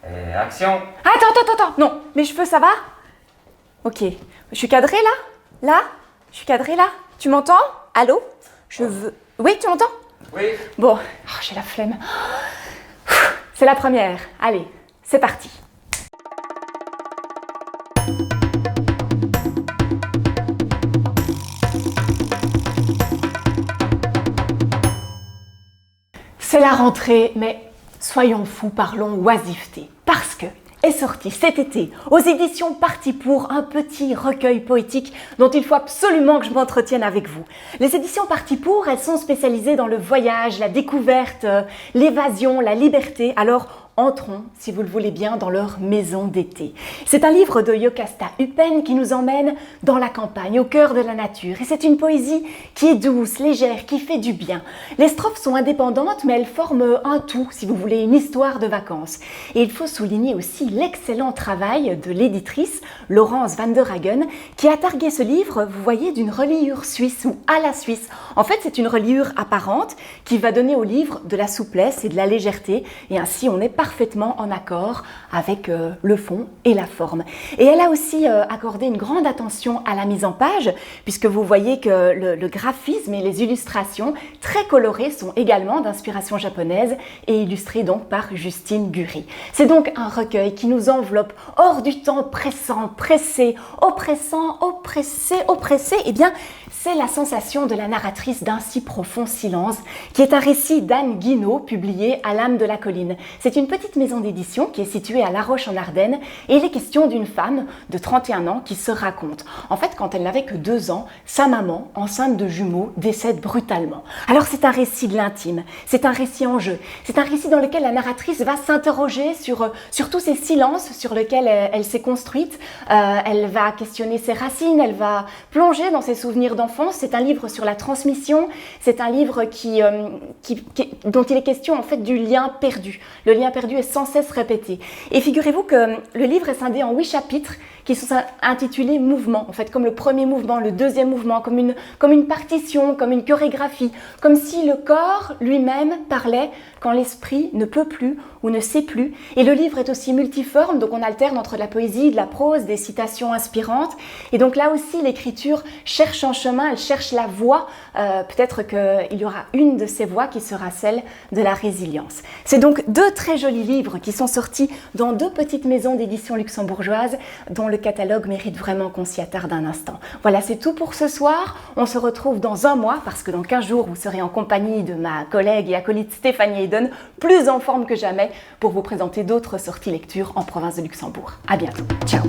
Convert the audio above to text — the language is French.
Et action! Attends, non, mes cheveux, ça va? Ok, je suis cadrée là? Là? Je suis cadrée là? Tu m'entends? Allô? Je veux... Oui, tu m'entends? Oui. Bon, j'ai la flemme. C'est la première. Allez, c'est parti. C'est la rentrée, mais soyons fous, parlons oisiveté. Parce que est sorti cet été aux éditions Parti Pour un petit recueil poétique dont il faut absolument que je m'entretienne avec vous. Les éditions Parti Pour, elles sont spécialisées dans le voyage, la découverte, l'évasion, la liberté. Alors entrons, si vous le voulez bien, dans leur maison d'été. C'est un livre de Jocasta Uppen qui nous emmène dans la campagne, au cœur de la nature. Et c'est une poésie qui est douce, légère, qui fait du bien. Les strophes sont indépendantes, mais elles forment un tout, si vous voulez, une histoire de vacances. Et il faut souligner aussi l'excellent travail de l'éditrice Laurence van der Hagen, qui a targué ce livre, vous voyez, d'une reliure suisse ou à la suisse. En fait, c'est une reliure apparente qui va donner au livre de la souplesse et de la légèreté. Et ainsi, on est parfaitement en accord avec le fond et la forme. Et elle a aussi accordé une grande attention à la mise en page, puisque vous voyez que le graphisme et les illustrations très colorées sont également d'inspiration japonaise et illustrées donc par Justine Gury. C'est donc un recueil qui nous enveloppe hors du temps pressant, pressé, oppressant, oppressé. Eh bien, c'est la sensation de la narratrice d'un si profond silence, qui est un récit d'Anne Guinaud, publié à l'âme de la colline. C'est une petite maison d'édition qui est située à La Roche-en-Ardenne et il est question d'une femme de 31 ans qui se raconte. En fait, quand elle n'avait que 2 ans, sa maman, enceinte de jumeaux, décède brutalement. Alors c'est un récit de l'intime, c'est un récit en jeu, c'est un récit dans lequel la narratrice va s'interroger sur tous ces silences sur lesquels elle s'est construite. Elle va questionner ses racines, elle va plonger dans ses souvenirs d'enfance. C'est un livre sur la transmission, c'est un livre dont il est question en fait du lien perdu. Le lien perdu est sans cesse répété. Et figurez-vous que le livre est scindé en 8 chapitres qui sont intitulés mouvements, en fait, comme le premier mouvement, le deuxième mouvement, comme une partition, comme une chorégraphie, comme si le corps lui-même parlait quand l'esprit ne peut plus ou ne sait plus. Et le livre est aussi multiforme, donc on alterne entre de la poésie, de la prose, des citations inspirantes. Et donc là aussi, l'écriture cherche un chemin, elle cherche la voie. Peut-être qu'il y aura une de ces voies qui sera celle de la résilience. C'est donc 2 très jolis livres qui sont sortis dans 2 petites maisons d'édition luxembourgeoises dont le catalogue mérite vraiment qu'on s'y attarde un instant. Voilà, c'est tout pour ce soir. On se retrouve dans 1 mois parce que dans 15 jours, vous serez en compagnie de ma collègue et acolyte Stéphanie Hayden, plus en forme que jamais, pour vous présenter d'autres sorties lecture en province de Luxembourg. À bientôt. Ciao.